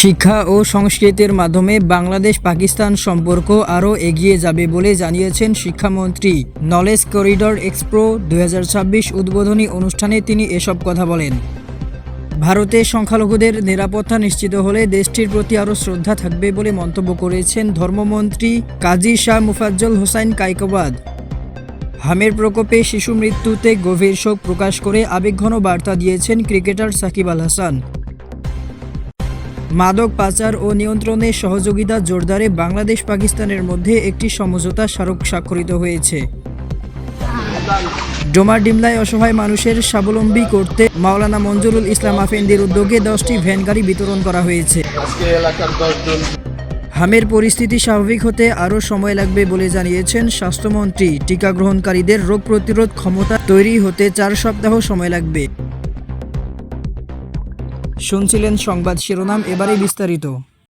শিক্ষা ও সংস্কৃতির মাধ্যমে বাংলাদেশ পাকিস্তান সম্পর্ক আরও এগিয়ে যাবে বলে জানিয়েছেন শিক্ষামন্ত্রী। নলেজ করিডর এক্সপ্রো 2026 উদ্বোধনী অনুষ্ঠানে তিনি এসব কথা বলেন। ভারতে সংখ্যালঘুদের নিরাপত্তা নিশ্চিত হলে দেশটির প্রতি আরও শ্রদ্ধা থাকবে বলে মন্তব্য করেছেন ধর্মমন্ত্রী কাজী শাহ মুফাজ্জল হোসাইন কায়কোবাদ। হামের প্রকোপে শিশু মৃত্যুতে গভীর শোক প্রকাশ করে আবেগঘন বার্তা দিয়েছেন ক্রিকেটার সাকিব আল হাসান। মাদক পাচার ও নিয়ন্ত্রণে সহযোগিতা জোরদারে বাংলাদেশ পাকিস্তানের মধ্যে একটি সমঝোতা স্মারক স্বাক্ষরিত হয়েছে। ডোমারডিমলায় অসহায় মানুষের স্বাবলম্বী করতে মাওলানা মঞ্জুরুল ইসলাম আফেন্দির উদ্যোগে 10টি ভ্যান গাড়ি বিতরণ করা হয়েছে। হামের পরিস্থিতি স্বাভাবিক হতে আরও সময় লাগবে বলে জানিয়েছেন স্বাস্থ্যমন্ত্রী। টিকা গ্রহণকারীদের রোগ প্রতিরোধ ক্ষমতা তৈরি হতে 4 সপ্তাহ সময় লাগবে। শুনছিলেন সংবাদ শিরোনাম, এবারে বিস্তারিত।